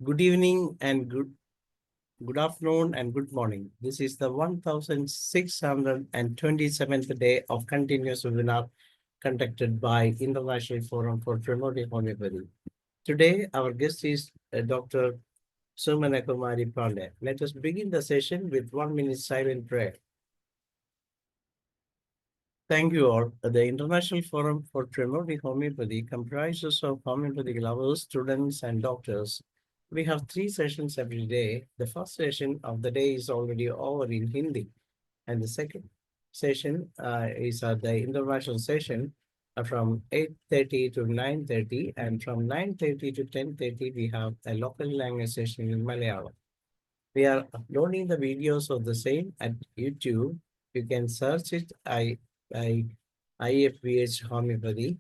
Good evening and good afternoon and good morning. This is the 1627th day of continuous webinar conducted by International Forum for Promoting Homeopathy. Today, our guest is Dr. SUMANA Kumari Panda. Let us begin the session with 1 minute silent prayer. Thank you all. The International Forum for Promoting Homeopathy comprises of homeopathic lovers, students, and doctors. We have 3 sessions every day. The first session of the day is already over in Hindi, and the second session is the international session from 8:30 to 9:30, and from 9:30 to 10:30 we have a local language session in Malayalam. We are uploading the videos of the same at YouTube. You can search it by IFPH Homeopathy,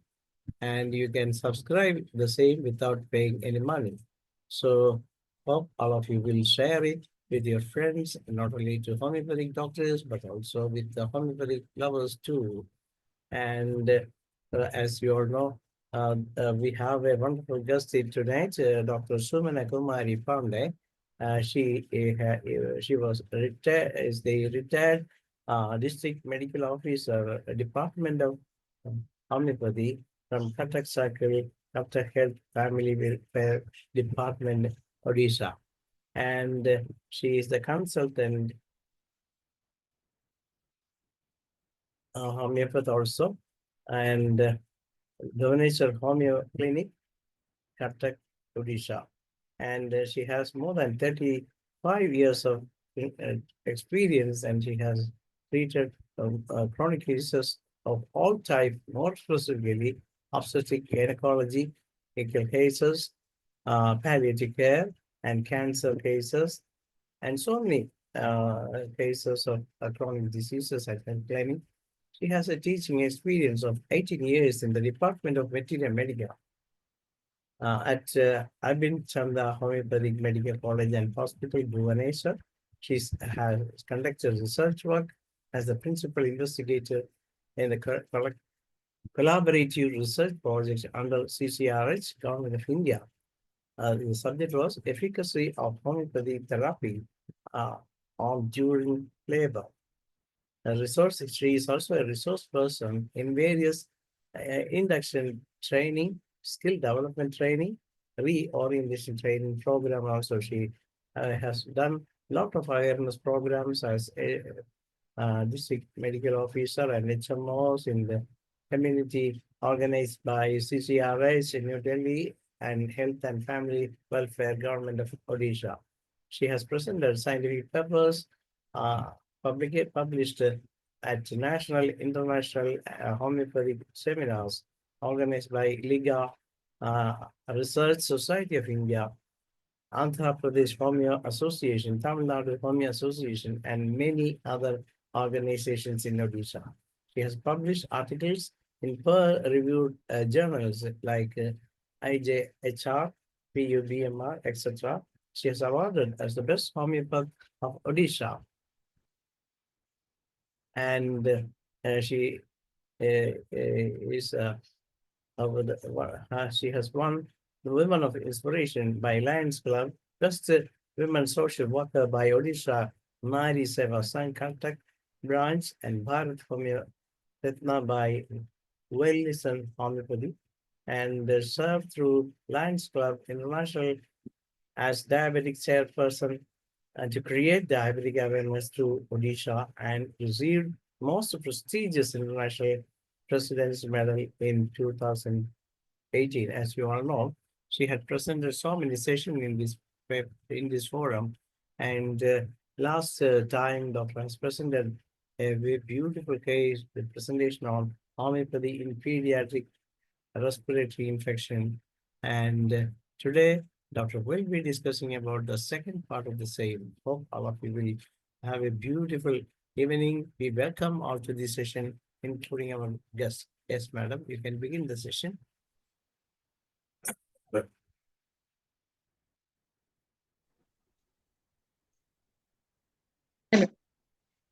and you can subscribe the same without paying any money. So hope all of you will share it with your friends, not only to homeopathic doctors, but also with the homeopathic lovers too. And as you all know, we have a wonderful guest tonight, Dr. Sumana Kumari Panda. She was retired, is the retired district medical officer, Department of Homeopathy from Cuttack Circle, Cuttack Health Family Welfare Department, Odisha. And she is the consultant homeopath also, and Bhubaneswar Homeo Clinic, Cuttack, Odisha. And she has more than 35 years of experience, and she has treated chronic cases of all types, more specifically obstetric gynecology, medical cases, palliative care, and cancer cases, and so many cases of chronic diseases at her clinic. She has a teaching experience of 18 years in the Department of Veterinary Medicine at Abin Chanda Homeopathic Medical College and Hospital, Bhubaneswar. She has conducted research work as the principal investigator in the collaborative research project under CCRH, Government of India. The subject was efficacy of homeopathy therapy during labor. She is also a resource person in various induction training, skill development training, reorientation training program. Also, she has done a lot of awareness programs as a district medical officer and HMOs in the community organized by CCRH in New Delhi and Health and Family Welfare Government of Odisha. She has presented scientific papers, published at national, international homeopathic seminars organized by Liga Research Society of India, Andhra Pradesh Homeo Association, Tamil Nadu Homeo Association, and many other organizations in Odisha. She has published articles in peer-reviewed journals like IJHR, PUBMR, etc. She is awarded as the best homeopath of Odisha. And she is she has won the Women of Inspiration by Lions Club, Best Women Social Worker by Odisha, Nari Seva Cuttack Branch, and Bharat Homeo Ratna by Well-Listen Homeopathy, and served through Lions Club International as diabetic chairperson and to create diabetic awareness through Odisha, and received most prestigious international President's Medal in 2018. As you all know, she had presented so many sessions in this forum, and last time Dr. has presented a very beautiful case, the presentation on homeopathy in pediatric respiratory infection, and today Dr. will be discussing about the second part of the same. Hope all of you will have a beautiful evening. We welcome all to this session, including our guests. Yes, madam, you can begin the session. Hello.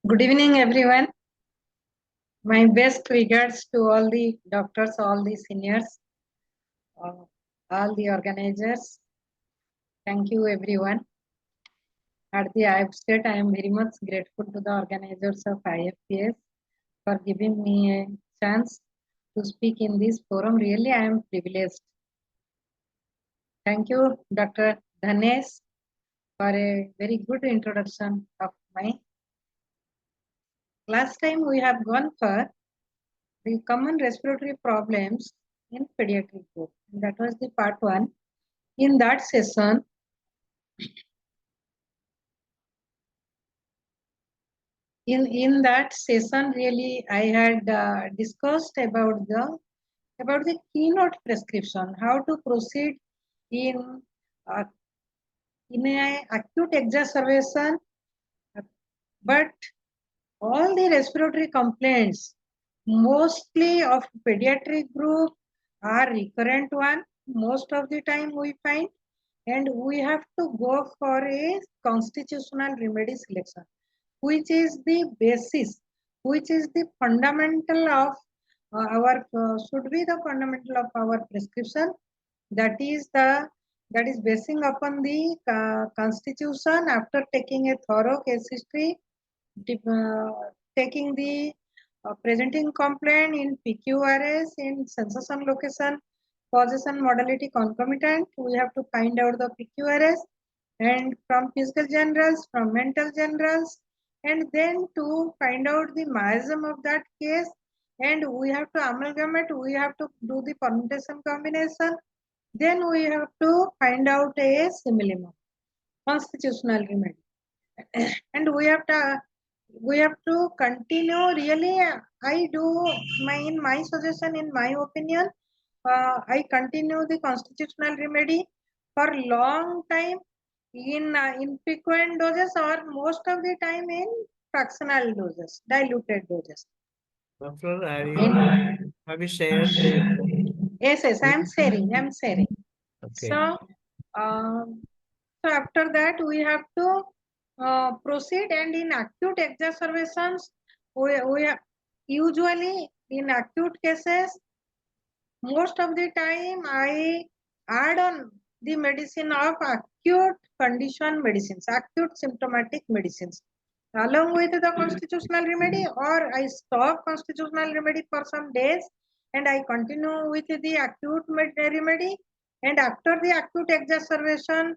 Good evening, everyone. My best regards to all the doctors, all the seniors, all the organizers. Thank you, everyone. At the outset, I am very much grateful to the organizers of IFPS for giving me a chance to speak in this forum. Really, I am privileged. Thank you, Dr. Dhanesh, for a very good introduction of my. Last time we have gone for the common respiratory problems in pediatric group. That was the part 1. In that session, really I had discussed about the keynote prescription, how to proceed in uh, in a acute exacerbation, but all the respiratory complaints, mostly of pediatric group, are recurrent one. Most of the time we find, and we have to go for a constitutional remedy selection, which is the basis, which is the fundamental of should be the fundamental of our prescription. That is basing upon the constitution after taking a thorough case history, taking the presenting complaint in PQRS, in sensation, location, causation, modality, concomitant. We have to find out the PQRS, and from physical generals, from mental generals, and then to find out the miasm of that case, and we have to amalgamate, we have to do the permutation combination, then we have to find out a simillimum, constitutional remedy. And we have to continue. Really, I do in my suggestion, in my opinion, I continue the constitutional remedy for long time in infrequent doses, or most of the time in fractional doses, diluted doses. Doctor, have you shared the report? Yes, I'm sharing. Okay. So, so after that, we have to proceed, and in acute exacerbations, we usually in acute cases, most of the time I add on the medicine of acute condition medicines, acute symptomatic medicines, along with the constitutional remedy, or I stop constitutional remedy for some days and I continue with the acute remedy, and after the acute exacerbation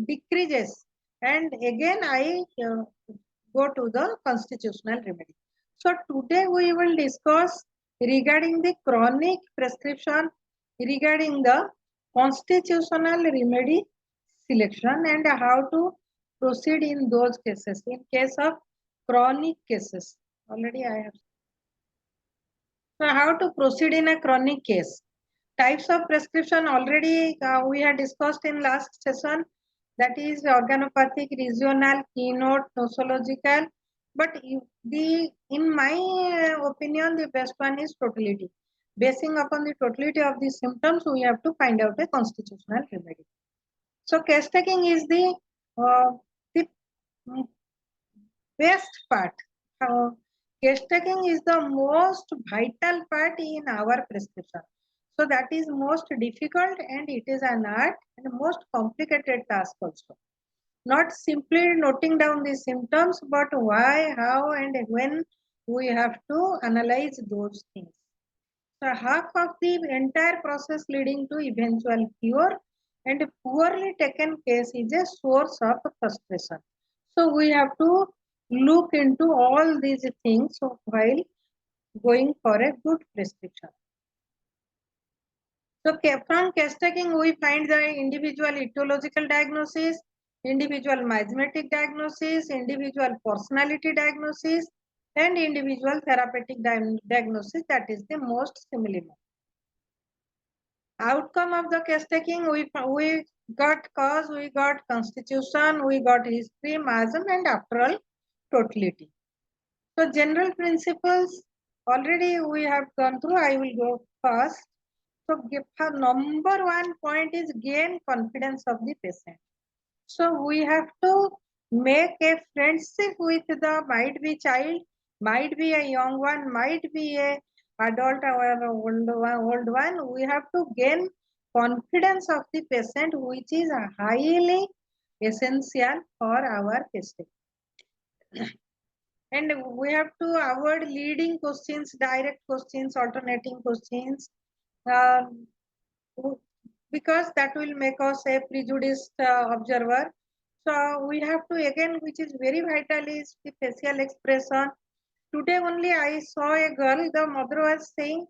decreases, and again I go to the constitutional remedy. So today we will discuss regarding the chronic prescription, regarding the constitutional remedy selection, and how to proceed in those cases. In case of chronic cases, already I have. So how to proceed in a chronic case? Types of prescription already we had discussed in last session. That is organopathic, regional, keynote, nosological. But in my opinion, the best one is totality. Basing upon the totality of the symptoms, we have to find out a constitutional remedy. So case taking is the best part. Case taking is the most vital part in our prescription. So that is most difficult, and it is an art and most complicated task also. Not simply noting down the symptoms, but why, how, and when we have to analyze those things. So half of the entire process leading to eventual cure, and a poorly taken case is a source of frustration. So we have to look into all these things while going for a good prescription. So from case taking, we find the individual etiological diagnosis, individual miasmatic diagnosis, individual personality diagnosis, and individual therapeutic diagnosis. That is the most similar. Outcome of the case taking, we got cause, we got constitution, we got history, miasm, and after all, totality. So general principles already we have gone through. I will go first. So number one point is gain confidence of the patient. So we have to make a friendship with the, might be child, might be a young one, might be a adult or old one. We have to gain confidence of the patient, which is highly essential for our testing. And we have to avoid leading questions, direct questions, alternating questions, because that will make us a prejudiced observer. So we have to, again, which is very vital, is the facial expression. Today only I saw a girl, the mother was saying,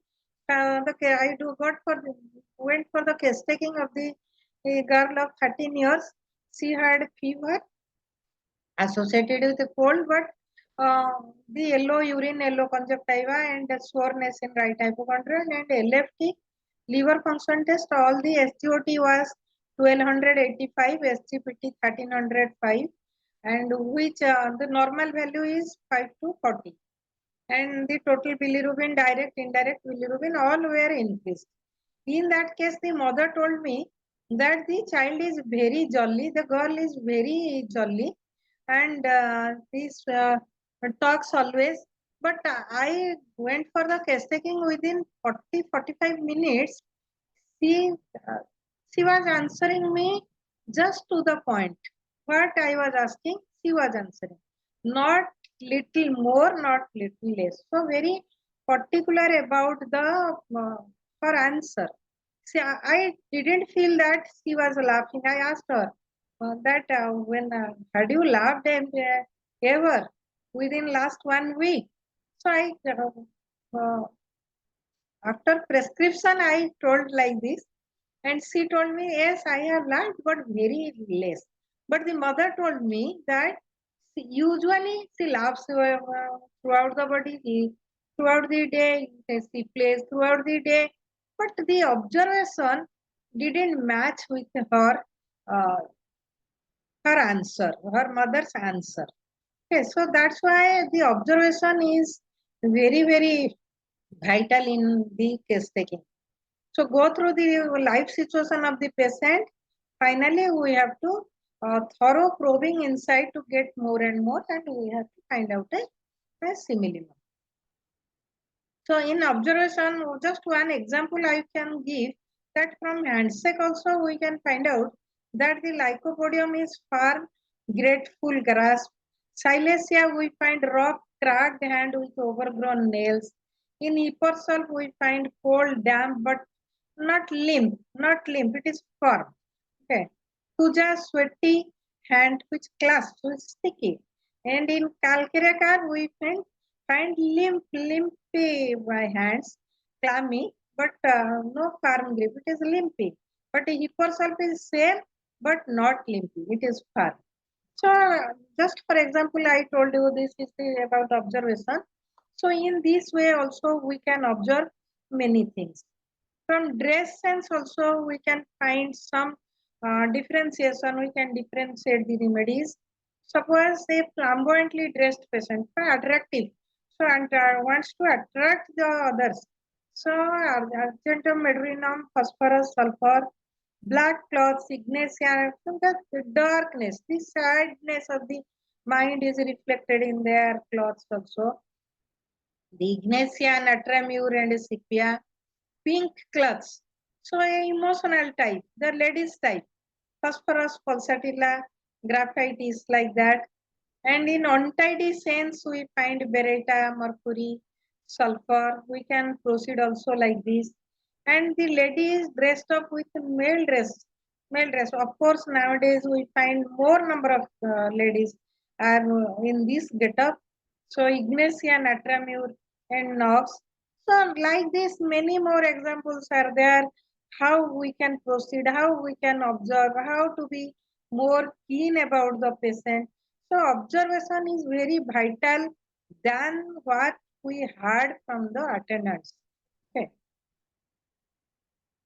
went for the case taking of the a girl of 13 years. She had fever associated with a cold, but the yellow urine, yellow conjunctiva, and the soreness in right hypochondrial, and LFT, liver function test, all the SGOT was 1285, SGPT 1305, and which the normal value is 5 to 40. And the total bilirubin, direct, indirect bilirubin, all were increased. In that case, the mother told me that the child is very jolly, the girl is very jolly, and this talks always. But I went for the case taking within 40-45 minutes. She, uh, she was answering me just to the point. What I was asking, she was answering. Not little more, not little less. So very particular about the her answer. See, I didn't feel that she was laughing. I asked her that when had you laughed ever within last 1 week? So I after prescription I told like this, and she told me, yes, I have laughed, but very less. But the mother told me that usually she laughs throughout the body, throughout the day, she plays throughout the day, but the observation didn't match with uh, her answer, her mother's answer. Okay, so that's why the observation is very, very vital in the case taking. So go through the life situation of the patient. Finally, we have to thorough probing inside to get more and more, and we have to find out a simile. So in observation, just one example I can give, that from handshake also we can find out that the lycopodium is firm, grateful grasp. Silesia we find rough, cracked hand with overgrown nails. In Epersol we find cold, damp, but not limp, it is firm. Okay. Puja sweaty hand which clasps with sticky. And in Calcarecar we find limpy by hands, clammy, but no firm grip. It is limpy. But a Hipposulf is same, but not limpy. It is firm. So just for example, I told you this is about observation. So in this way also we can observe many things. From dress sense also we can find some differentiation. We can differentiate the remedies. Suppose a flamboyantly dressed patient, attractive, so and wants to attract the others. So argentum, medrinum, phosphorus, sulfur, black cloth, ignatia, the darkness, the sadness of the mind is reflected in their clothes also. The ignatia, natramure, and sepia, pink clothes. So emotional type, the ladies type, phosphorus, pulsatilla, graphite is like that. And in untidy sense, we find beretta, mercury, sulfur. We can proceed also like this. And the lady is dressed up with male dress. Male dress. Of course, nowadays we find more number of ladies are in this getup. So Ignacia, Natramure, and Knox. So like this, many more examples are there. How we can proceed, how we can observe, how to be more keen about the patient. So observation is very vital than what we heard from the attendants. Okay.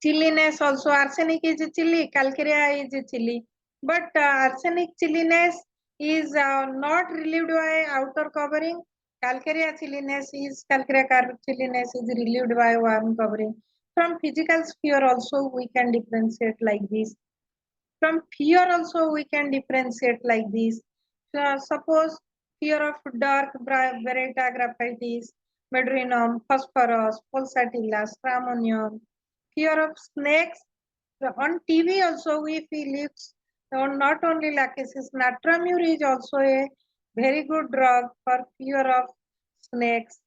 Chilliness also, arsenic is a chilly, calcarea is a chilly. But arsenic chilliness is not relieved by outer covering. Calcarea chilliness is, calcarea chilliness is relieved by warm covering. From physical sphere also we can differentiate like this. From fear also we can differentiate like this. So suppose fear of dark beretta graphitis, medrinum, phosphorus, pulsatilla, stramonium. Fear of snakes, on TV also we feel it's not only lachesis, natramur is also a very good drug for fear of snakes.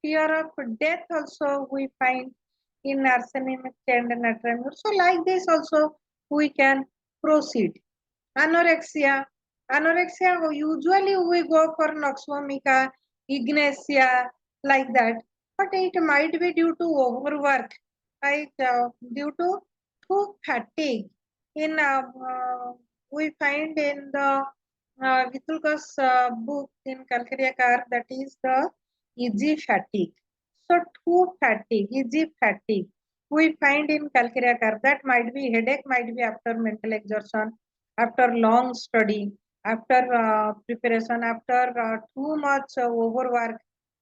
Fear of death also we find in arsenic and natramur. So like this also we can proceed. Anorexia. Anorexia, usually we go for noxvomica, ignacia, like that. But it might be due to overwork, like due to too fatigue. In we find in the Vitulka's book in Kalkariakar, that is the easy fatigue. So too fatigue, easy fatigue. We find in Kalkariakar that might be headache, might be after mental exertion, after long study, after preparation, after too much overwork,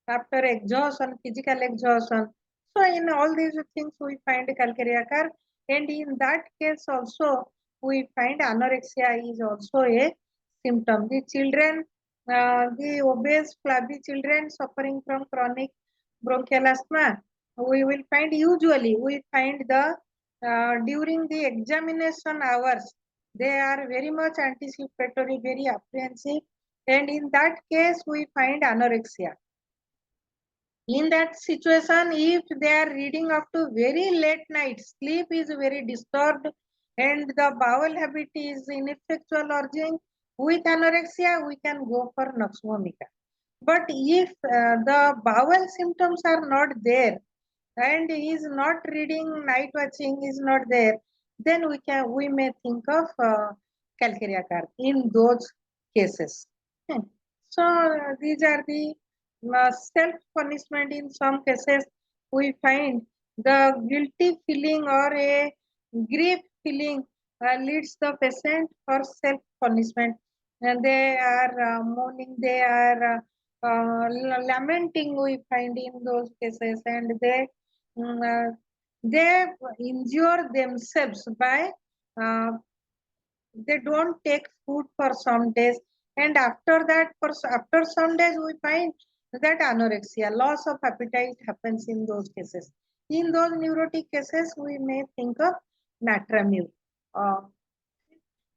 after exhaustion, physical exhaustion. So in all these things we find Kalkariakar, and in that case also we find anorexia is also a symptom. The children, the obese, flabby children suffering from chronic bronchial asthma, we find the during the examination hours, they are very much anticipatory, very apprehensive, and in that case we find anorexia. In that situation, if they are reading up to very late night, sleep is very disturbed and the bowel habit is ineffectual urging, with anorexia we can go for noxvomica. But if the bowel symptoms are not there and he is not reading, night watching is not there, then we may think of Kalkariakar in those cases. So these are the self-punishment. In some cases we find the guilty feeling or a grief feeling leads the patient for self-punishment, and they are mourning, they are lamenting, we find in those cases, and they injure themselves by uh, they don't take food for some days, and after that, after some days we find that anorexia, loss of appetite happens in those cases. In those neurotic cases we may think of natramur.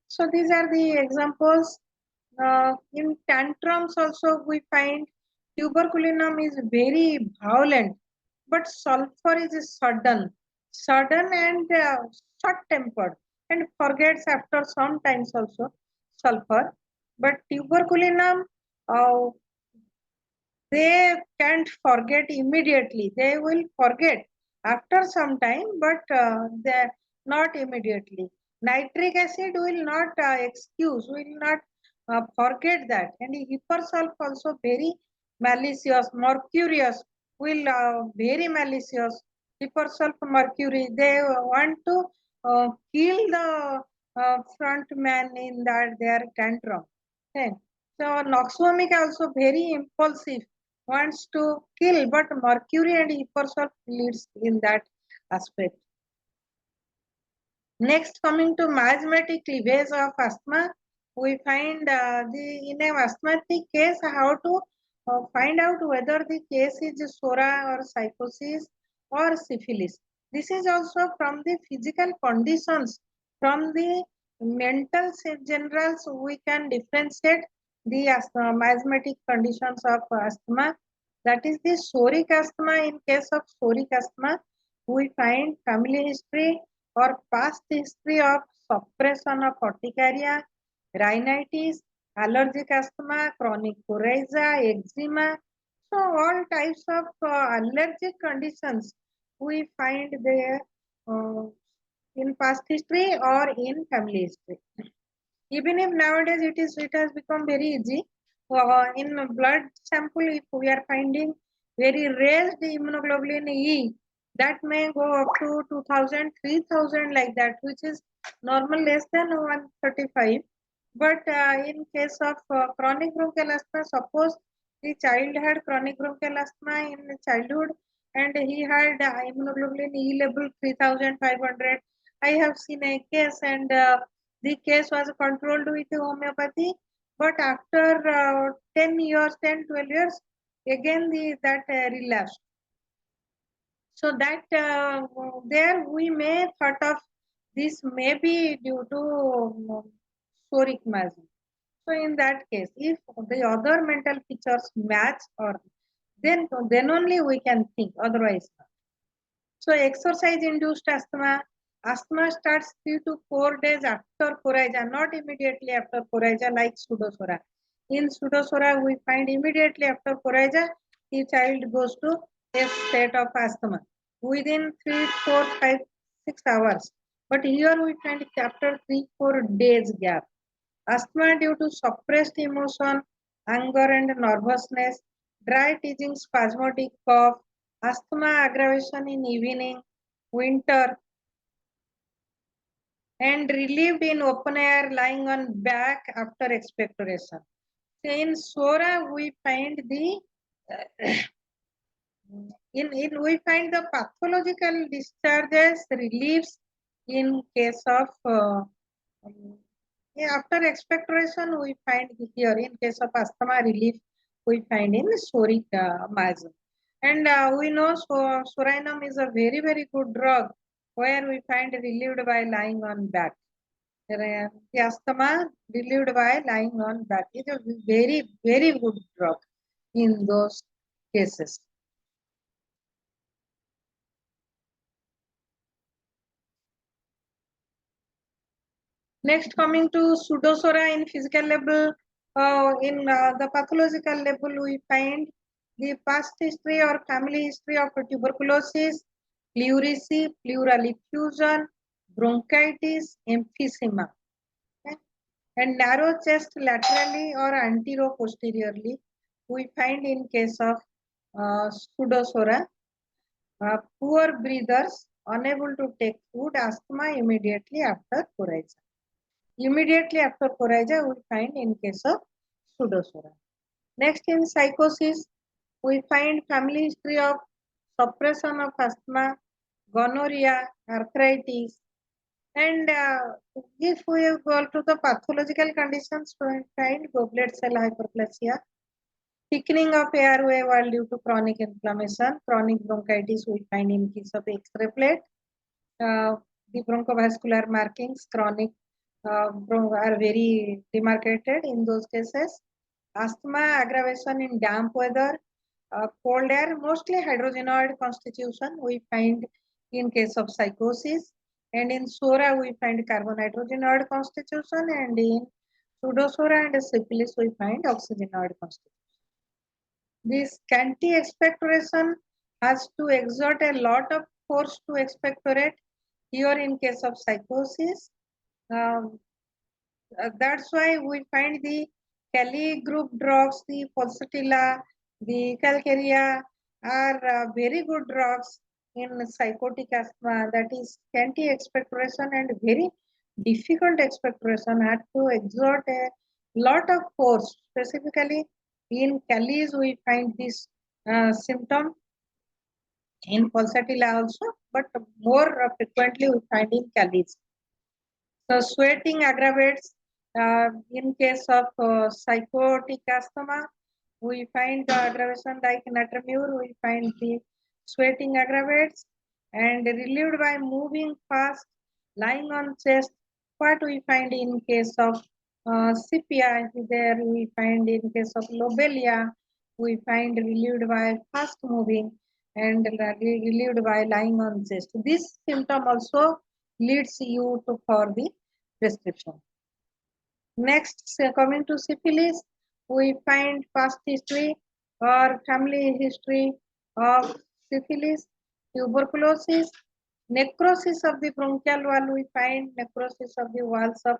So these are the examples. In tantrums also we find tuberculinum is very violent, but sulfur is sudden and short-tempered, and forgets after some times also sulfur. But tuberculinum, uh, they can't forget immediately. They will forget after some time, but they not immediately. Nitric acid will not excuse, will not forget that. And hypersulf also very malicious, mercurious, will very malicious. Hypersulf mercury, they want to kill the front man in that their tantrum. Okay. So noxvomic also very impulsive, wants to kill, but mercury and hypersulf leads in that aspect. Next, coming to miasmatic cleavage of asthma, we find in an asthmatic case how to find out whether the case is sora or psychosis or syphilis. This is also from the physical conditions, from the mental generals we can differentiate the miasmatic conditions of asthma. That is the soric asthma. In case of soric asthma, we find family history or past history of suppression of urticaria, rhinitis, allergic asthma, chronic coryza, eczema. So all types of allergic conditions we find there in past history or in family history. Even if nowadays it has become very easy, in blood sample if we are finding very raised immunoglobulin E, that may go up to 2000, 3000 like that, which is normal less than 135. But in case of chronic bronchial asthma, suppose the child had chronic bronchial asthma in childhood and he had immunoglobulin E level 3500. I have seen a case, and the case was controlled with homeopathy, but after 10 years, 10, 12 years, again that relapsed. So that there we may thought of this may be due to soric miasm. So in that case, if the other mental features match, or then only we can think, otherwise not. So exercise induced asthma. Asthma starts 3 to 4 days after coryza, not immediately after coryza like pseudosora. In pseudosora, we find immediately after coryza, the child goes to a state of asthma within 3, 4, 5, 6 hours. But here we find after 3, 4 days gap. Asthma due to suppressed emotion, anger and nervousness, dry teasing, spasmodic cough, asthma aggravation in evening, winter, and relieved in open air lying on back after expectoration. In SORA, we find the we find the pathological discharges reliefs in case of after expectoration. We find here in case of asthma relief we find in soric miasm. And we know sorinum is a very good drug where we find relieved by lying on back. The asthma relieved by lying on back is a very good drug in those cases. Next, coming to pseudosora in physical level, in the pathological level, we find the past history or family history of tuberculosis, pleurisy, pleural effusion, bronchitis, emphysema, okay? And narrow chest laterally or antero-posteriorly, we find in case of pseudosora. Poor breathers, unable to take food, asthma immediately after coryza. Immediately after coryza, we find in case of pseudosora. Next, in psychosis, we find family history of suppression of asthma, gonorrhea, arthritis, and if we go to the pathological conditions, we find goblet cell hyperplasia, thickening of airway wall due to chronic inflammation, chronic bronchitis we find in case of X-ray plate, the bronchovascular markings, chronic are very demarcated in those cases. Asthma aggravation in damp weather, cold air, mostly hydrogenoid constitution we find in case of psychosis, and in SORA we find carbon-nitrogenoid constitution, and in pseudosora and syphilis we find oxygenoid constitution. This scanty expectoration has to exert a lot of force to expectorate. Here in case of psychosis, that's why we find the Kelly group drugs, the pulsatilla, the calcarea are very good drugs in psychotic asthma. That is scanty expectoration and very difficult expectoration, had to exert a lot of force. Specifically in Kelly's we find this symptom, in pulsatilla also, but more frequently we find in Kelly's. So sweating aggravates in case of psychotic asthma. We find the aggravation like natriuretic, we find the sweating aggravates and relieved by moving fast, lying on chest. What we find in case of sepia, there we find in case of lobelia, we find relieved by fast moving and relieved by lying on chest. This symptom also leads you to for the prescription. Next, coming to syphilis, we find past history or family history of syphilis, tuberculosis, necrosis of the bronchial wall, we find necrosis of the walls of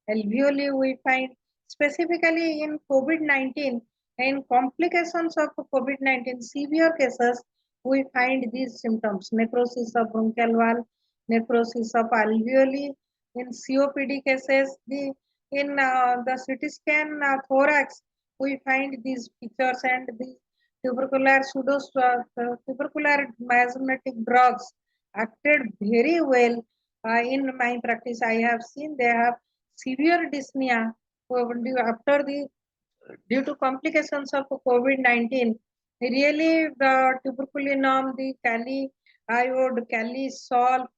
alveoli, we find specifically in COVID-19, in complications of COVID-19, severe cases, we find these symptoms, necrosis of bronchial wall, necrosis of alveoli. In COPD cases, in the CT scan thorax, we find these features, and the tubercular tubercular miasmatic drugs acted very well. In my practice, I have seen they have severe dyspnea after due to complications of COVID-19. Really, the tuberculinum, the Cali iode, Cali salt,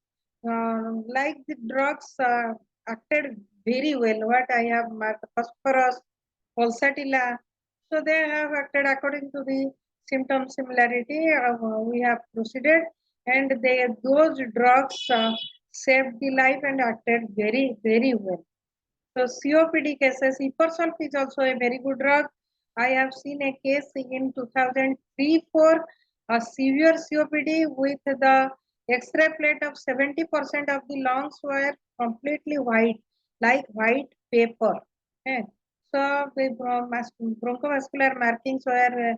like the drugs acted very well. What I have marked, phosphorus, pulsatilla. So they have acted according to the symptom similarity. We have proceeded, and those drugs saved the life and acted very well. So COPD cases, Ipersolf is also a very good drug. I have seen a case in 2003 for a severe COPD with the X-ray plate of 70% of the lungs were completely white, like white paper. Okay. So the bronchovascular markings were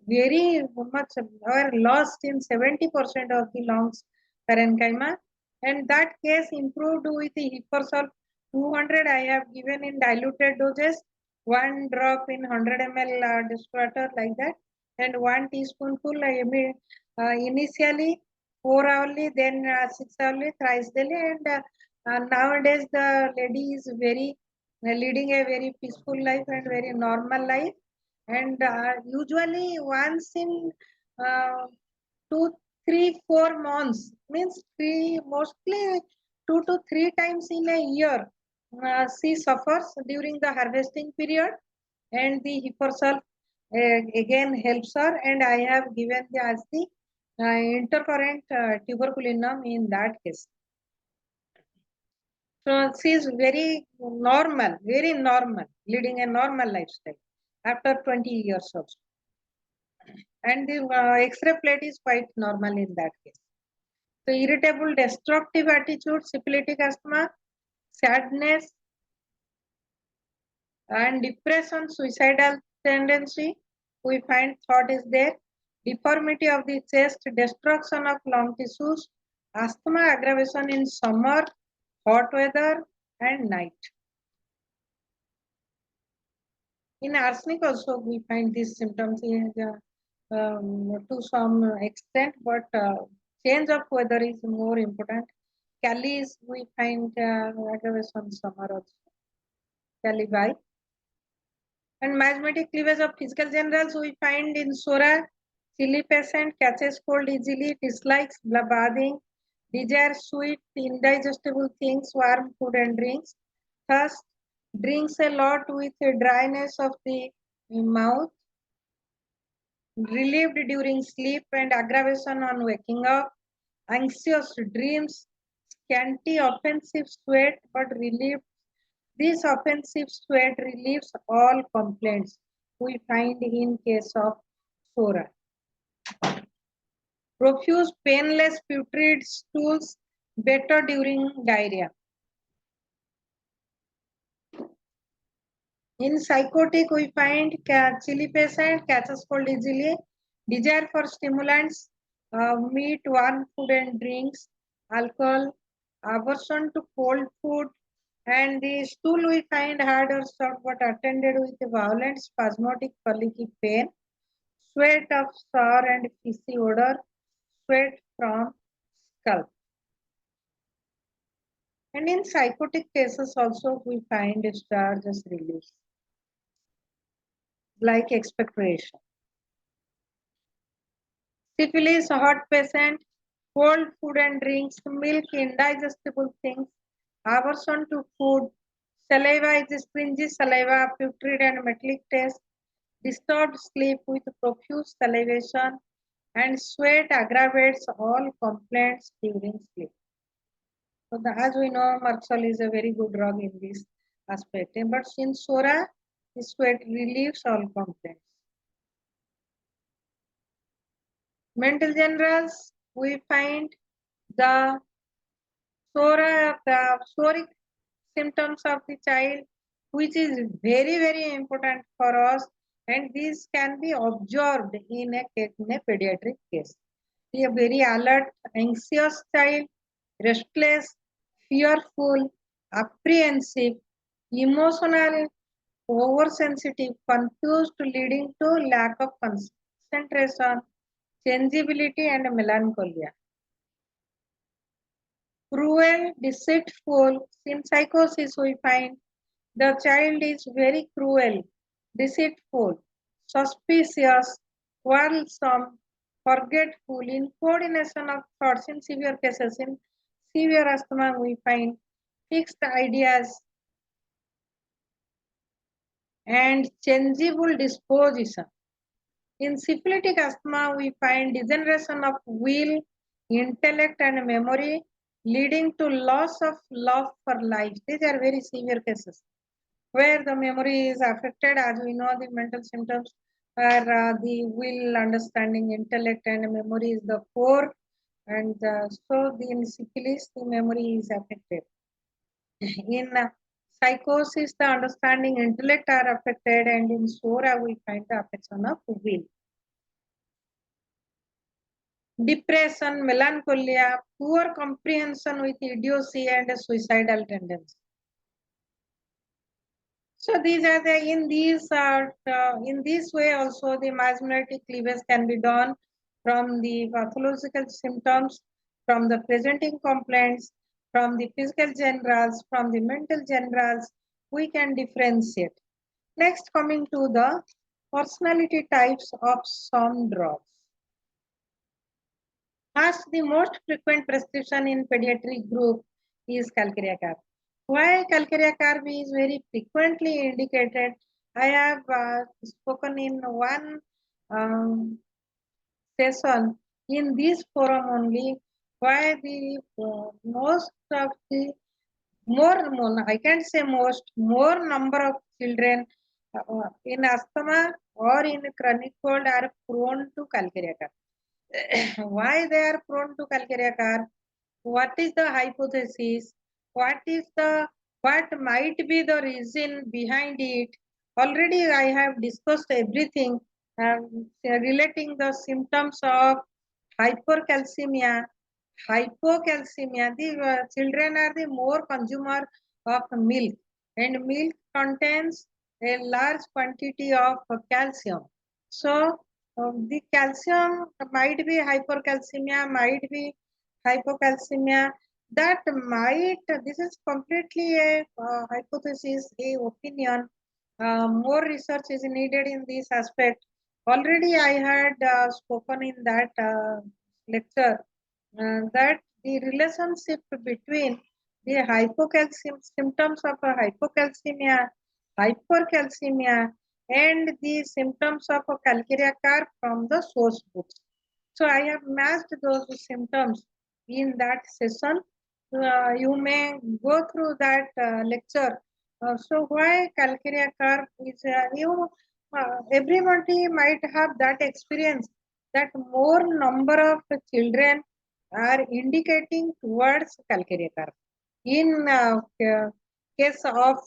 very much were lost in 70% of the lungs parenchyma, and that case improved with the Hipersolf 200 I have given in diluted doses, 1 drop in 100 ml distributor like that, and 1 teaspoonful initially 4 hourly, then 6 hourly, thrice daily, and nowadays the lady is very leading a very peaceful life and very normal life, and usually once in uh, 2, 3, 4 months, means mostly 2 to 3 times in a year she suffers during the harvesting period, and the Hipersolf again helps her, and I have given the as the intercurrent tuberculinum in that case. So she is very normal, leading a normal lifestyle after 20 years also. And the X-ray plate is quite normal in that case. So irritable, destructive attitude, syphilitic asthma, sadness, and depression, suicidal tendency, we find thought is there. Deformity of the chest, destruction of lung tissues, asthma aggravation in summer, hot weather, and night. In arsenic also we find these symptoms to some extent, but change of weather is more important. Calis we find aggravation summer also. Calibi. And miasmatic cleavage of physical generals we find in Sora. Chilly patient catches cold easily, dislikes bathing, desires sweet, indigestible things, warm food and drinks, thirst, drinks a lot with dryness of the mouth, relieved during sleep and aggravation on waking up, anxious dreams, scanty offensive sweat but relieved. This offensive sweat relieves all complaints we find in case of Sora. Profuse painless putrid stools, better during diarrhea. In psychotic, we find chilly patient catches cold easily, desire for stimulants, meat, warm food and drinks, alcohol, aversion to cold food, and the stool we find hard or soft but attended with violent spasmodic colicky pain, sweat of sour and fishy odor, sweat from scalp. And in psychotic cases also we find discharges release, like expectoration. Syphilis, hot patient, cold food and drinks, milk, indigestible things, aversion to food, saliva is stringy saliva, putrid and metallic taste, disturbed sleep with profuse salivation, and sweat aggravates all complaints during sleep. So as we know, Marxol is a very good drug in this aspect. But in Sora, the sweat relieves all complaints. Mental generals, we find the soric symptoms of the child, which is very important for us, and this can be observed in a pediatric case. A very alert, anxious child, restless, fearful, apprehensive, emotional, oversensitive, confused, leading to lack of concentration, changeability, and melancholia. Cruel, deceitful. In psychosis, we find the child is very cruel, deceitful, suspicious, quarrelsome, forgetful, in coordination of thoughts in severe cases. In severe asthma, we find fixed ideas and changeable disposition. In syphilitic asthma, we find degeneration of will, intellect, and memory, leading to loss of love for life. These are very severe cases where the memory is affected. As we know, the mental symptoms are the will, understanding, intellect, and memory is the core. And so in syphilis, the memory is affected. In psychosis, the understanding, intellect are affected, and in SORA, we find the affection of will. Depression, melancholia, poor comprehension with idiocy and suicidal tendency. So these are the in this way also the masculinity cleavage can be done from the pathological symptoms, from the presenting complaints, from the physical generals, from the mental generals. We can differentiate. Next, coming to the personality types of some drugs. First, the most frequent prescription in pediatric group is calcarea carb. Why calcarea carb is very frequently indicated? I have spoken in one session in this forum only why the most of the I can't say more number of children in asthma or in chronic cold are prone to calcarea carb. Why they are prone to calcarea carb? What is the hypothesis? What might be the reason behind it? Already I have discussed everything relating the symptoms of hypercalcemia, hypocalcemia. The children are the more consumer of milk, and milk contains a large quantity of calcium. So the calcium might be hypercalcemia, might be hypocalcemia. That might, this is completely a hypothesis, a opinion. More research is needed in this aspect. Already I had spoken in that lecture that the relationship between the symptoms of hypocalcemia, hypercalcemia, and the symptoms of calcarea carb from the source books. So I have matched those symptoms in that session. You may go through that lecture. So why calcarea carb is everybody might have that experience that more number of children are indicating towards calcarea carb. In case of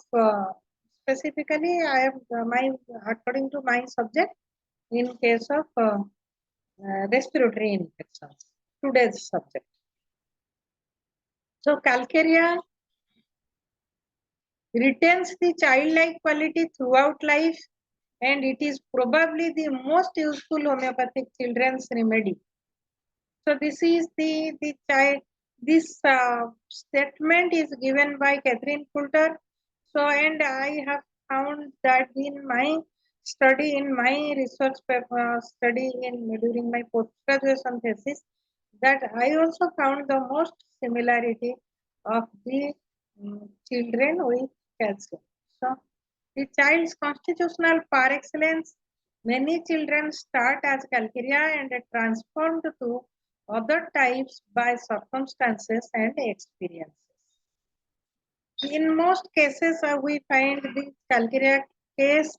specifically, I have according to my subject, in case of respiratory infections, today's subject. So calcarea retains the childlike quality throughout life, and it is probably the most useful homeopathic children's remedy. So this is the child. This statement is given by Catherine Coulter. So, and I have found that in my study, in my research paper, study during my post-graduation thesis, that I also found the most similarity of the children with calcium. So, the child's constitutional par excellence, many children start as calcarea and are transformed to other types by circumstances and experiences. In most cases, we find the calcarea case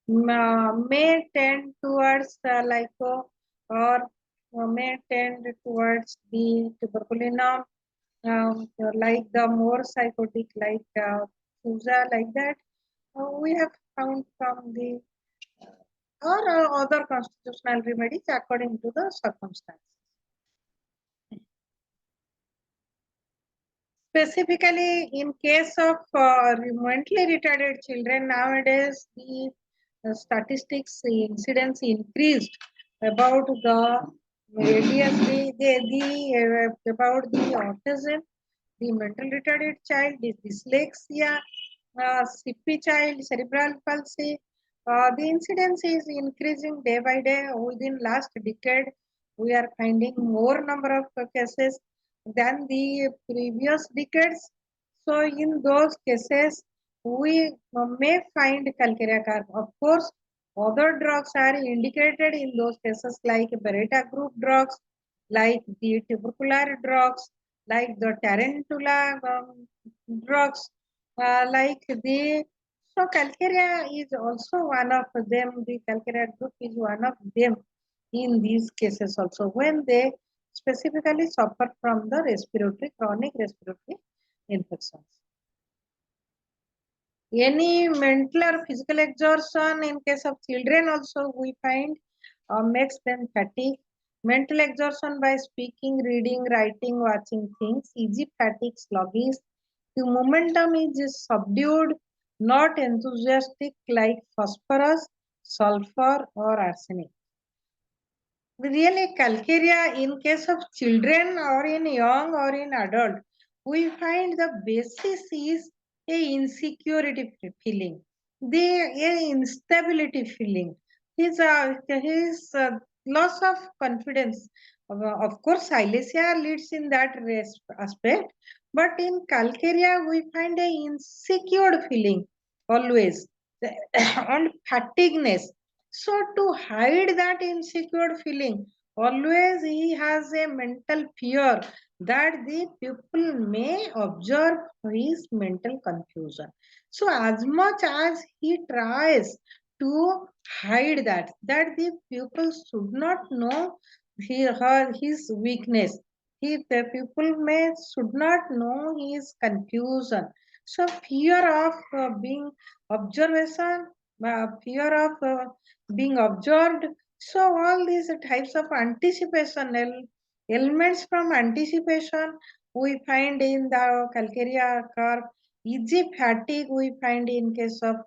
may tend towards lyco or may tend towards the tuberculinum, like the more psychotic, like Fusa, like that. We have found from the or other constitutional remedies according to the circumstances. Specifically, in case of mentally retarded children, nowadays the statistics, the incidence increased about the about the autism, the mental retarded child, the dyslexia, CP child, cerebral palsy. The incidence is increasing day by day. Within last decade, we are finding more number of cases. than the previous decades. So in those cases, we may find calcarea carp. Of course, other drugs are indicated in those cases like beta group drugs, like the tubercular drugs, like the tarantula drugs, like the so calcarea is also one of them. The calcarea group is one of them in these cases also when they specifically suffer from the respiratory, chronic respiratory infections. Any mental or physical exhaustion in case of children also we find makes them fatigue. Mental exhaustion by speaking, reading, writing, watching things, easy fatigue, sluggish. The momentum is subdued, not enthusiastic like phosphorus, sulfur or arsenic. Really, calcarea in case of children or in young or in adult, we find the basis is a insecurity feeling, a instability feeling, his loss of confidence. Of course, silesia leads in that aspect, but in calcarea we find a insecure feeling always and fatigueness. So to hide that insecure feeling, always he has a mental fear that the people may observe his mental confusion. So as much as he tries to hide that the people should not know his weakness. The people may should not know his confusion. So fear of being observation, fear of being observed. So all these types of anticipation elements from anticipation we find in the calcarea curve. Easy fatigue we find in case of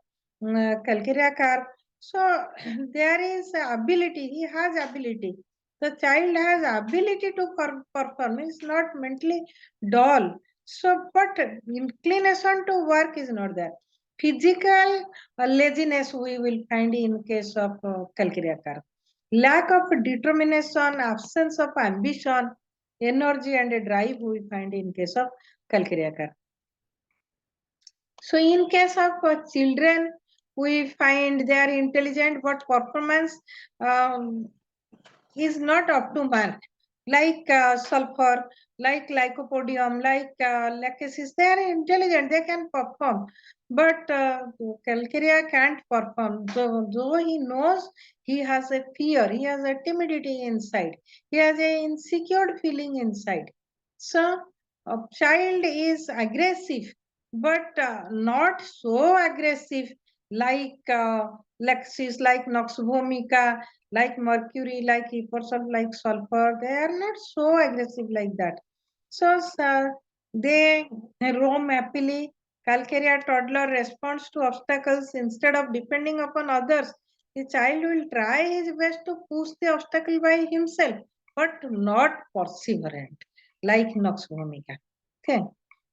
calcarea curve. So there is ability. He has ability. The child has ability to perform. He is not mentally dull. So, but inclination to work is not there. Physical laziness we will find in case of calcarea curve. Lack of determination, absence of ambition, energy and a drive we find in case of calcarea curve. So in case of children, we find they are intelligent but performance is not up to mark. Like sulfur, like lycopodium, like lachesis, they are intelligent, they can perform. But calcarea can't perform. Though he knows he has a fear, he has a timidity inside, he has an insecure feeling inside. So a child is aggressive, but not so aggressive like she's like Nox vomica, like mercury, like hypersol, like sulfur. They are not so aggressive like that. So they roam happily. Calcarea toddler responds to obstacles instead of depending upon others. The child will try his best to push the obstacle by himself, but not perseverant like Nox vomica. Okay.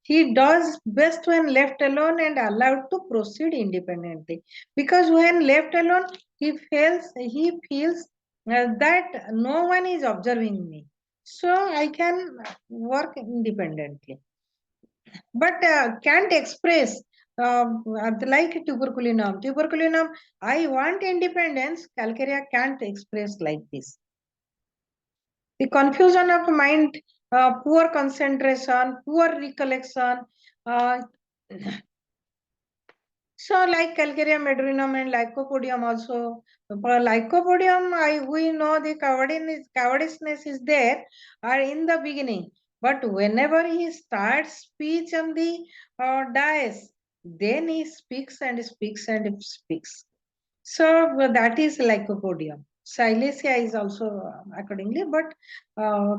He does best when left alone and allowed to proceed independently. Because when left alone, he feels that no one is observing me. So I can work independently. But can't express like tuberculinum. Tuberculinum, I want independence. Calcarea can't express like this. The confusion of mind, poor concentration, poor recollection. Uh, so like Calcarea medrinum and Lycopodium also. For Lycopodium, we know the cowardishness is there in the beginning. But whenever he starts speech on the dais, then he speaks and speaks and speaks. So that is Lycopodium. Silesia is also accordingly, but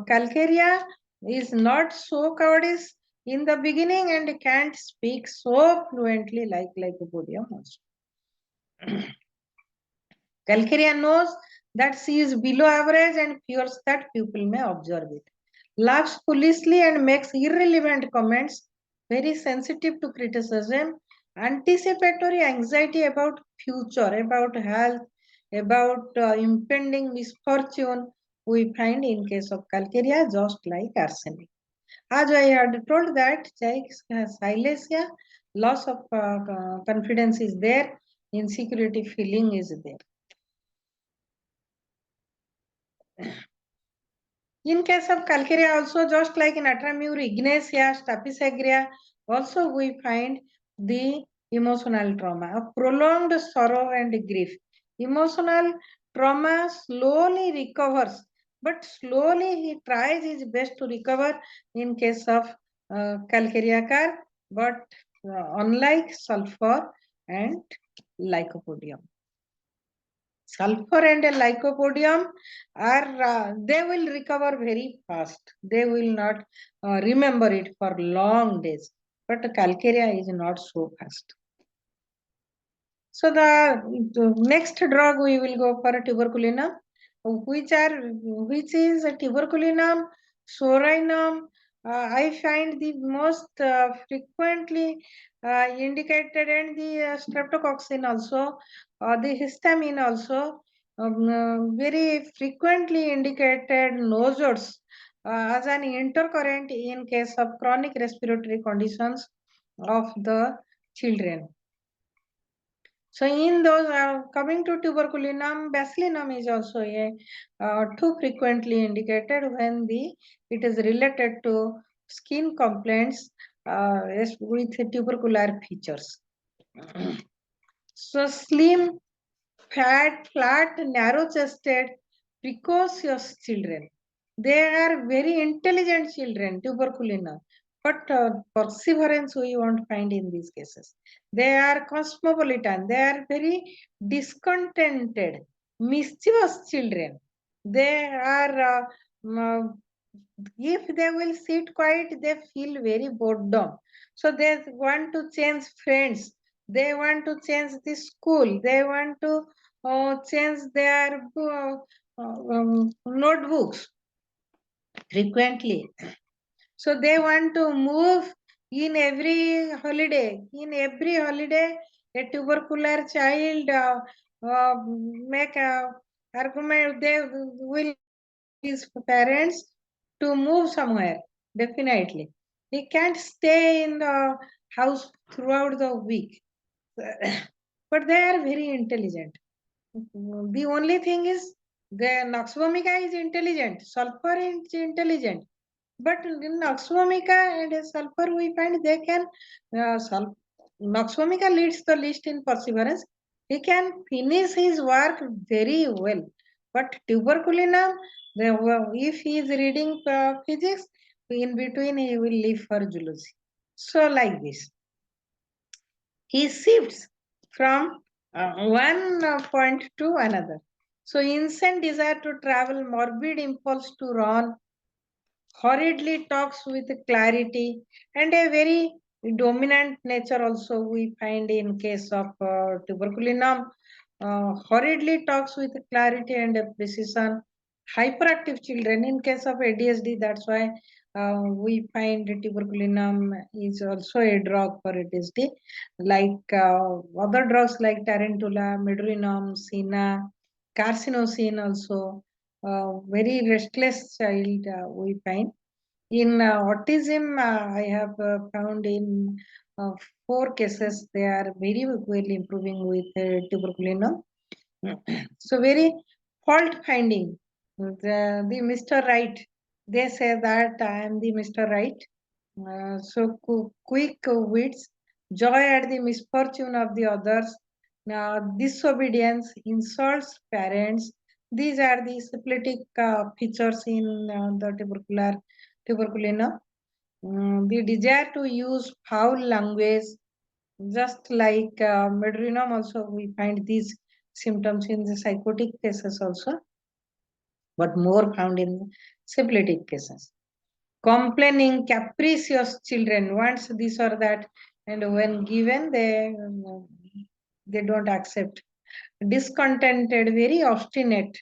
Calcarea is not so cowardice in the beginning and can't speak so fluently like Lycopodium also. Calcarea knows that she is below average and fears that people may observe it. Laughs foolishly and makes irrelevant comments, very sensitive to criticism, anticipatory anxiety about future, about health, about impending misfortune, we find in case of Calcarea just like arsenic. As I had told that silesia, loss of confidence is there, insecurity feeling is there. In case of calcarea also, just like in atramure, ignacia, staphysagra, also we find the emotional trauma, a prolonged sorrow and grief. Emotional trauma slowly recovers, but slowly he tries his best to recover in case of calcarea car, but unlike sulfur and lycopodium. Sulfur and lycopodium are they will recover very fast. They will not remember it for long days. But calcarea is not so fast. So the next drug we will go for tuberculinum, which is tuberculinum, sorinum. I find the most frequently indicated, and the streptococcinum also, the histamine also, very frequently indicated nosodes as an intercurrent in case of chronic respiratory conditions of the children. So in those, coming to tuberculinum, bacillinum is also too frequently indicated when it is related to skin complaints with tubercular features. So slim, flat, narrow-chested, precocious children. They are very intelligent children, tuberculina. But perseverance we won't find in these cases. They are cosmopolitan. They are very discontented, mischievous children. They are, if they will sit quiet, they feel very boredom. So they want to change friends. They want to change the school. They want to change their notebooks frequently. So they want to move in every holiday. In every holiday, a tubercular child make a argument. They will his parents to move somewhere. Definitely, he can't stay in the house throughout the week. But they are very intelligent. The only thing is the Nux vomica is intelligent, sulfur is intelligent. But in Nux vomica and sulfur, we find they can, Nux vomica leads the least in perseverance. He can finish his work very well. But tuberculinum, if he is reading physics, in between he will leave for zoology. So like this. He shifts from one point to another. So insane desire to travel, morbid impulse to run, hurriedly talks with clarity, and a very dominant nature also we find in case of tuberculinum. Hurriedly talks with clarity and precision. Hyperactive children in case of ADHD, that's why we find tuberculinum is also a drug for ADHD. Like other drugs like tarantula, medurinum, sina, carcinosin also. Very restless child we find. In autism, I have found in 4 cases, they are very well improving with tuberculinum. So very fault finding. The Mr. Right, they say that I am the Mr. Right. So quick wits, joy at the misfortune of the others, disobedience, insults parents. These are the syphilitic features in the tuberculinum. The desire to use foul language, just like medurinum also we find these symptoms in the psychotic cases also, but more found in syphilitic cases. Complaining, capricious children wants this or that, and when given, they don't accept. Discontented, very obstinate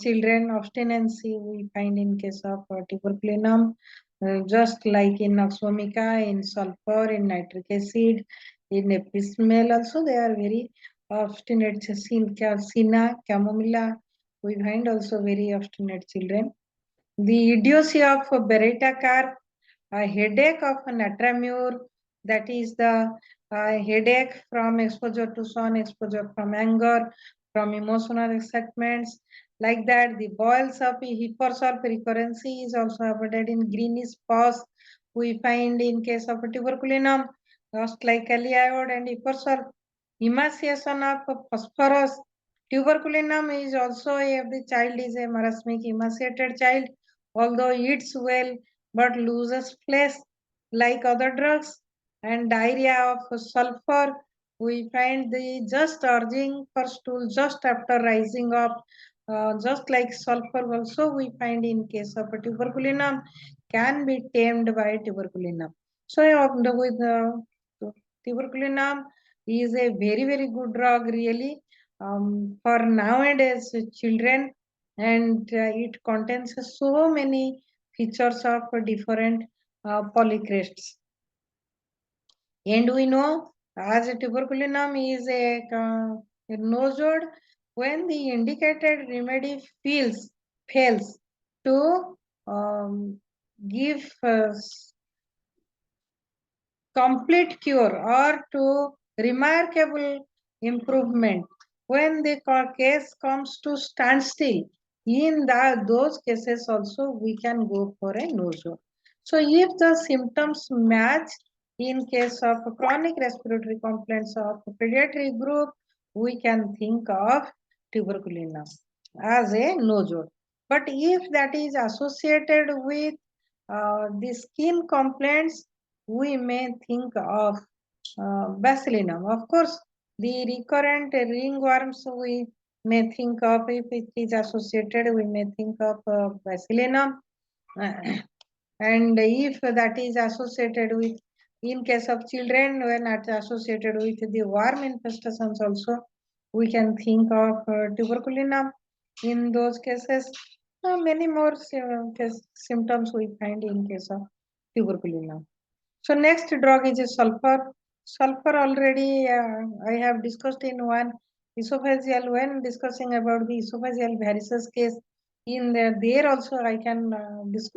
children. Obstinacy we find in case of tuberculinum, just like in Nux vomica, in sulfur, in nitric acid, in epismel also they are very obstinate. Sina, chamomilla, we find also very obstinate children. The idiocy of Beretta car, a headache of natramure, that is the headache from exposure to sun, exposure from anger, from emotional excitements, like that. The boils of hippursulf recurrency is also avoided in greenish pus. We find in case of tuberculinum, just like iode and hippursulf, emaciation of phosphorus. Tuberculinum is also, if the child is a marasmic emaciated child, although eats well but loses flesh like other drugs. And diarrhea of sulfur, we find the just urging for stool just after rising up, just like sulfur also we find in case of tuberculinum, can be tamed by tuberculinum. So with tuberculinum is a very good drug really, for nowadays children, and it contains so many features of different polycrests. And we know as a tuberculinum is a nosode, when the indicated remedy fails to give complete cure or to remarkable improvement, when the case comes to standstill, in those cases also we can go for a nosode. So if the symptoms match in case of chronic respiratory complaints of pediatric group, we can think of tuberculinum as a nosode. But if that is associated with the skin complaints, we may think of basilinum. Of course, the recurrent ringworms we may think of, if it is associated, we may think of basilinum. And if that is associated with, in case of children, when it's associated with the worm infestations also, we can think of tuberculinum. In those cases, many more symptoms we find in case of tuberculinum. So next drug is a sulfur. Sulfur already I have discussed in one esophageal, when discussing about the esophageal varices case. In there also I can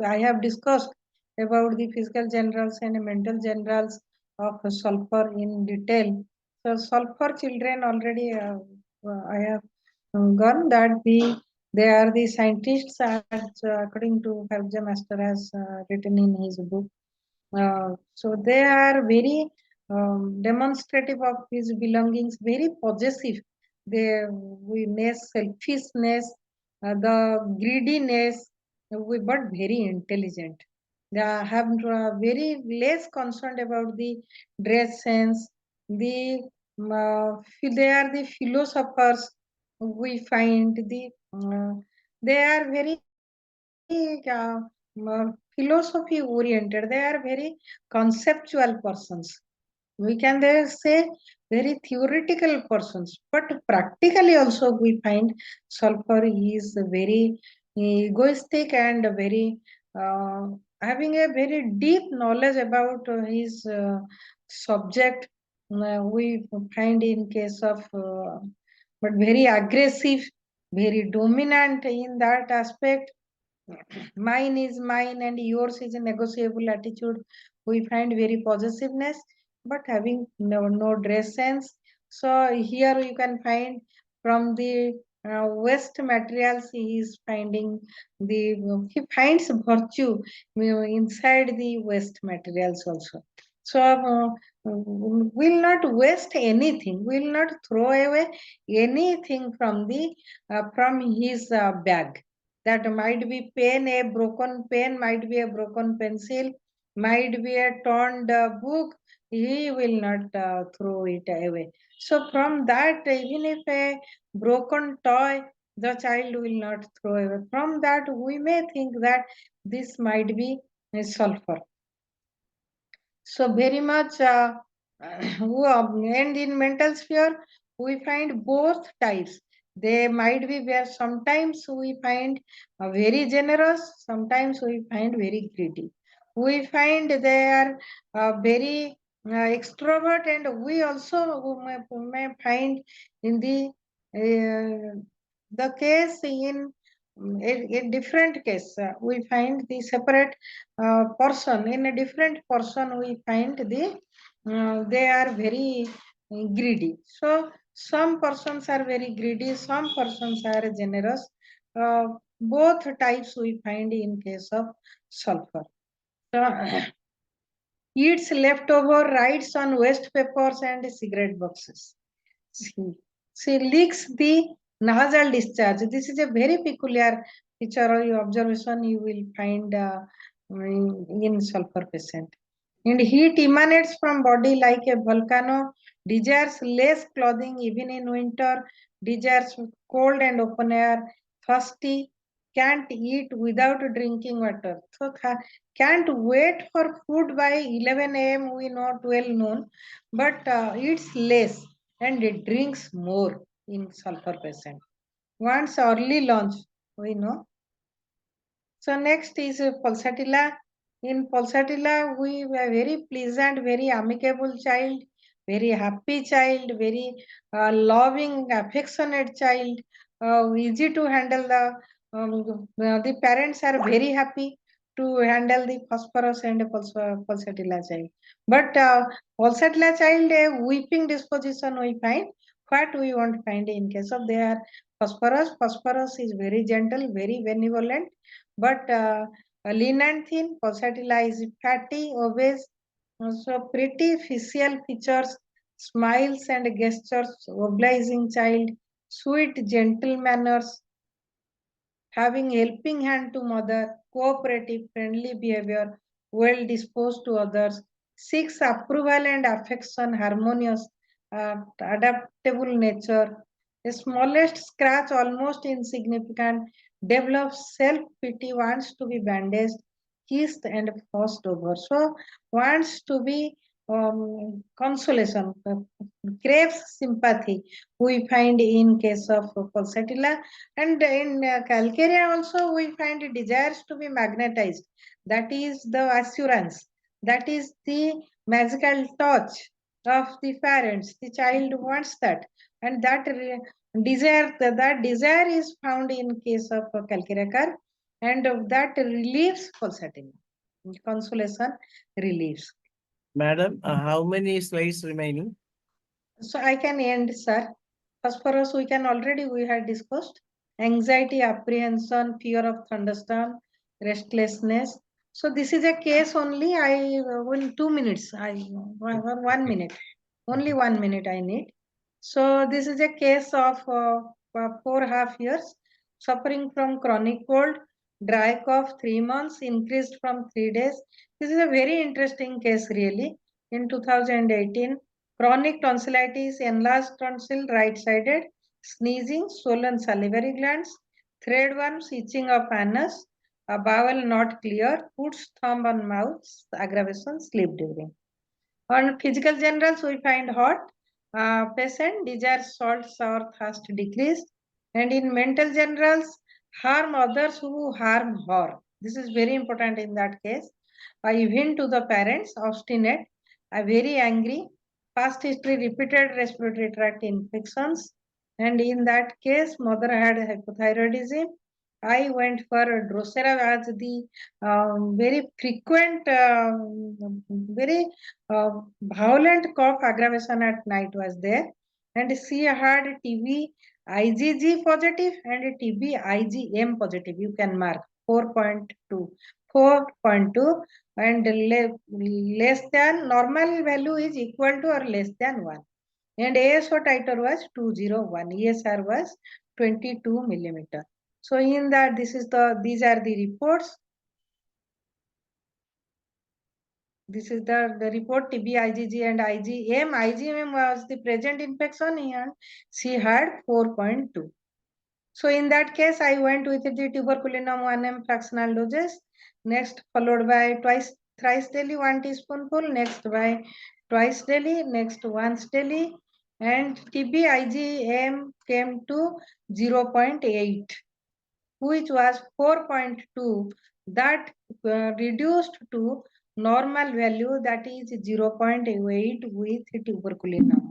I have discussed about the physical generals and mental generals of sulfur in detail. So sulfur children already I have gone that they are the scientists, as according to Harja Master has written in his book. So they are very demonstrative of his belongings, very possessive. Their selfishness, the greediness, but very intelligent. They have very less concerned about the dress sense. They are the philosophers. We find they are very philosophy oriented. They are very conceptual persons. We can there say very theoretical persons, but practically also we find sulfur is very egoistic and very having a very deep knowledge about his subject. We find in case of but very aggressive, very dominant in that aspect. Mine is mine and yours is a negotiable attitude. We find very possessiveness, but having no dress sense. So here you can find from the waste materials, he is finding he finds virtue inside the waste materials also. So will not waste anything, will not throw away anything from the from his bag. That might be pen, a broken pen, might be a broken pencil, might be a torn book. He will not throw it away. So from that, even if a broken toy, the child will not throw away. From that, we may think that this might be a sulfur. So very much, and in mental sphere, we find both types. They might be where sometimes we find very generous, sometimes we find very greedy. We find they are very extrovert, and we also may find in the case in a different case, we find the separate person. In a different person, we find they are very greedy. So some persons are very greedy, some persons are generous. Both types we find in case of sulfur. So eats leftover, writes on waste papers and cigarette boxes. She leaks the nasal discharge. This is a very peculiar feature or observation you will find in sulfur patient. And heat emanates from body like a volcano, desires less clothing even in winter, desires cold and open air, thirsty, can't eat without drinking water. So can't wait for food by 11 a.m. we know 12 noon, but eats less and it drinks more in sulfur patient. Wants early lunch, we know. So next is pulsatilla. In pulsatilla, we have very pleasant, very amicable child, very happy child, very loving, affectionate child, easy to handle. The parents are very happy to handle the phosphorus and pulsatilla child. But pulsatilla child, a weeping disposition we find. What we won't find in case of their phosphorus. Phosphorus is very gentle, very benevolent, but lean and thin, pulsatilla is fatty, obese, so pretty facial features, smiles and gestures, obliging child, sweet, gentle manners, having helping hand to mother, cooperative, friendly behavior, well disposed to others, seeks approval and affection, harmonious, adaptable nature, the smallest scratch almost insignificant, develops self-pity, wants to be bandaged, kissed and fussed over. So wants to be consolation, craves sympathy, we find in case of pulsatilla. And in calcarea also we find desires to be magnetized. That is the assurance. That is the magical touch of the parents. The child wants that. And that that desire is found in case of calcarea, and that relieves pulsatilla. Consolation relieves. Madam, how many slides remaining? So I can end, sir. Phosphorus we had discussed. Anxiety, apprehension, fear of thunderstorm, restlessness. So this is a case only. I will 2 minutes. One minute. Only 1 minute I need. So this is a case of 4.5 years, suffering from chronic cold, dry cough 3 months, increased from 3 days. This is a very interesting case really. In 2018, chronic tonsillitis, enlarged tonsil, right-sided, sneezing, swollen salivary glands, threadworms, itching of anus, a bowel not clear, puts thumb on mouth, aggravation, sleep during. On physical generals, we find hot, patient, desires salt, sour, thirst decreased. And in mental generals, harm others who harm her. This is very important in that case. Even to the parents, obstinate, very angry, past history, repeated respiratory tract infections. And in that case, mother had hypothyroidism. I went for Drosera as the very frequent, very violent cough aggravation at night was there. And she had TB IgG positive and TB IgM positive. You can mark 4.2. 4.2 and less than normal value is equal to or less than 1. And ASO titer was 201. ESR was 22 millimeter. So in that, these are the reports. This is the report TB, IgG and IgM. IgM was the present infection and she had 4.2. So in that case, I went with the tuberculinum 1M fractional doses. Next followed by thrice daily 1 teaspoonful. Next by twice daily. Next once daily. And TB IgM came to 0.8, which was 4.2. That reduced to normal value, that is 0.8 with tuberculinum.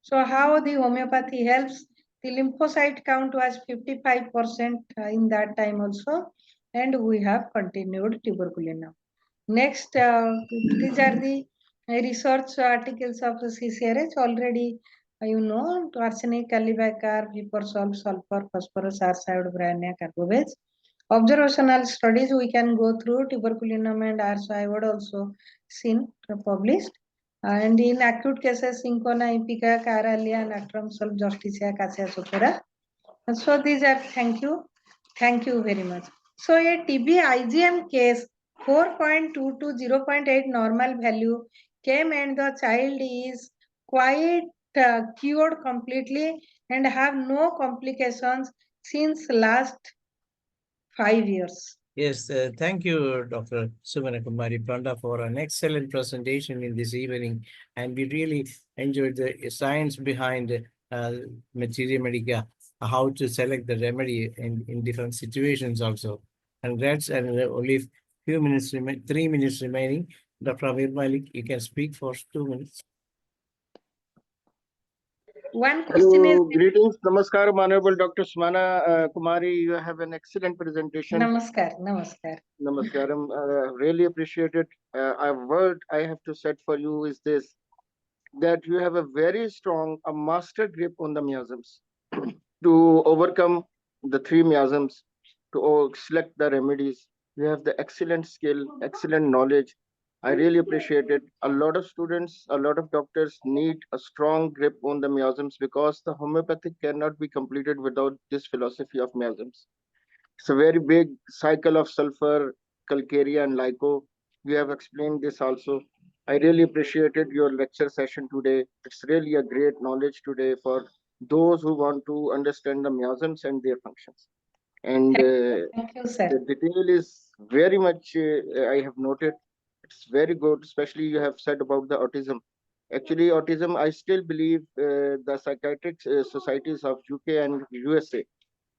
So how the homeopathy helps? The lymphocyte count was 55% in that time also, and we have continued tuberculinum. Next, these are the research articles of the CCRH already. You know, arsenic, calibacar, vipersol, sulfur, phosphorus, arside, brania, carbobase. Observational studies we can go through tuberculinum and arside also seen published. And in acute cases, Syncona, Impica, Caralia, Natrum, Sulf, Justicia, Cassia, Sopera. So these are, thank you very much. So a TB IgM case 4.2 to 0.8 normal value came and the child is quite cured completely and have no complications since last 5 years. Yes, thank you, Dr. SUMANA KUMARI PANDA, for an excellent presentation in this evening. And we really enjoyed the science behind Materia Medica, how to select the remedy in different situations also. Congrats, and only few minutes, 3 minutes remaining. Dr. Amir Malik, you can speak for 2 minutes. One question Hello, is... greetings. Namaskar, Honorable Dr. Sumana Kumari. You have an excellent presentation. Namaskar, namaskar. Namaskaram. Really appreciate it. A word I have to set for you is this, that you have a very strong, a master grip on the miasms to overcome the 3 miasms, to select the remedies. You have the excellent skill, excellent knowledge. I really appreciate it. A lot of students, a lot of doctors need a strong grip on the miasms because the homeopathic cannot be completed without this philosophy of miasms. It's a very big cycle of sulfur, calcarea, and lyco. You have explained this also. I really appreciated your lecture session today. It's really a great knowledge today for those who want to understand the miasms and their functions. And Thank you, sir. the detail is very much, I have noted, it's very good, especially you have said about the autism. Actually, autism, I still believe the psychiatric societies of UK and USA,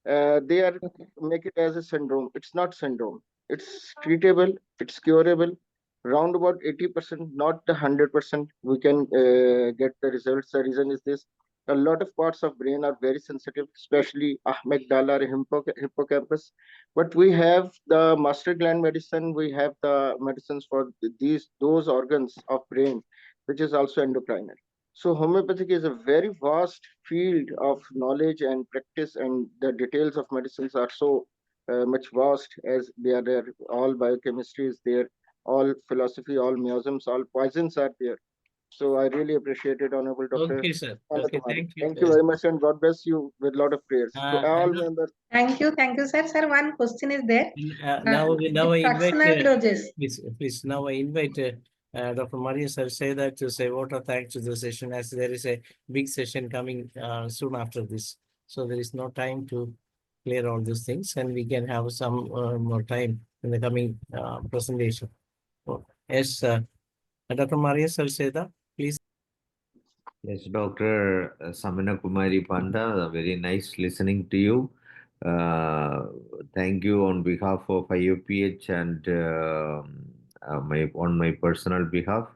they are make it as a syndrome. It's not syndrome. It's treatable. It's curable. Round about 80%, not the 100%. We can get the results. The reason is this: a lot of parts of brain are very sensitive, especially amygdala, hippocampus. But we have the master gland medicine. We have the medicines for those organs of brain, which is also endocrinal. So homeopathic is a very vast field of knowledge and practice, and the details of medicines are so much vast as they are there. All biochemistry is there, all philosophy, all miasms, all poisons are there. So I really appreciate it, Honorable Dr. Okay, sir. Panda Okay, Kumari. thank you. Thank you very much, and God bless you with a lot of prayers to all And members. Thank you, sir. Sir, one question is there. now I invite Fractional doses. please now I invite Dr. Maria sir say that to say what are thanks to the session, as there is a big session coming soon after this, so there is no time to clear all these things, and we can have some more time in the coming presentation. Yes, Dr. Maria sir say that, please. Yes, Dr. Samana Kumari Panda, very nice listening to you. Thank you on behalf of IFPH and on my personal behalf.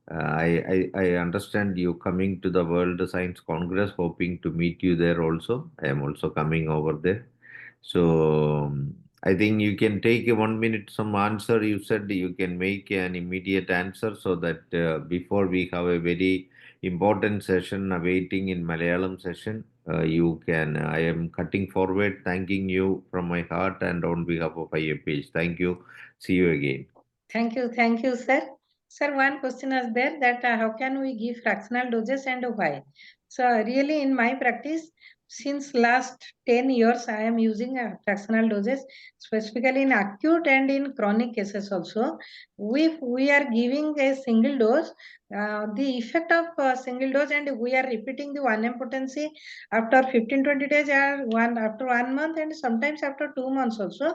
I understand you coming to the World Science Congress, hoping to meet you there also. I am also coming over there. So I think you can take a 1 minute some answer. You said you can make an immediate answer so that before we have a very important session awaiting in Malayalam session, you can. I am cutting forward, thanking you from my heart and on behalf of IFPH. Thank you. See you again. Thank you, sir. Sir, one question is there that how can we give fractional doses and why? So really in my practice, since last 10 years, I am using fractional doses, specifically in acute and in chronic cases also. If we are giving a single dose, the effect of single dose, and we are repeating the 1M potency after 15-20 days or after 1 month, and sometimes after 2 months also.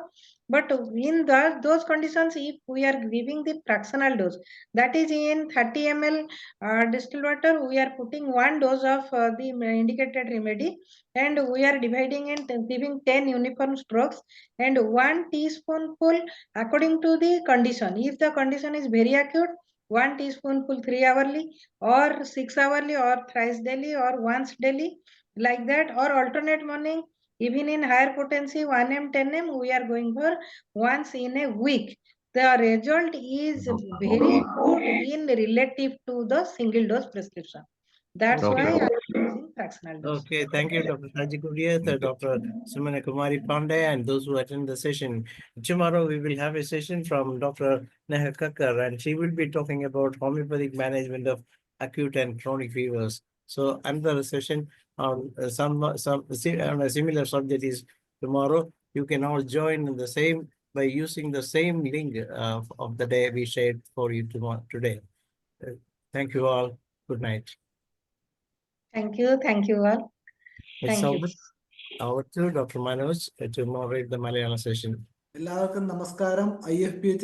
But in those conditions, if we are giving the fractional dose, that is in 30 ml distilled water, we are putting 1 dose of the indicated remedy, and we are dividing and giving 10 uniform strokes, and 1 teaspoonful according to the condition. If the condition is very acute, 1 teaspoonful 3 hourly or 6 hourly or thrice daily or once daily, like that, or alternate morning. Even in higher potency 1M, 10M, we are going for once in a week. The result is very good in relative to the single dose prescription. That's Okay. why I am using fractional dose. Okay, thank you, Dr. Haji Kuriath, Dr. Sumana Kumari Panda, and those who attend the session. Tomorrow we will have a session from Dr. Neha Kakkar, and she will be talking about homeopathic management of acute and chronic fevers. So another session on on a similar subject is tomorrow. You can all join in the same by using the same link of the day we shared for you today. Thank you all. Good night. Thank you all. It's Thank you. over to Dr. Manoj to moderate the Malayalam session. എല്ലാവർക്കും നമസ്കാരം. IFPH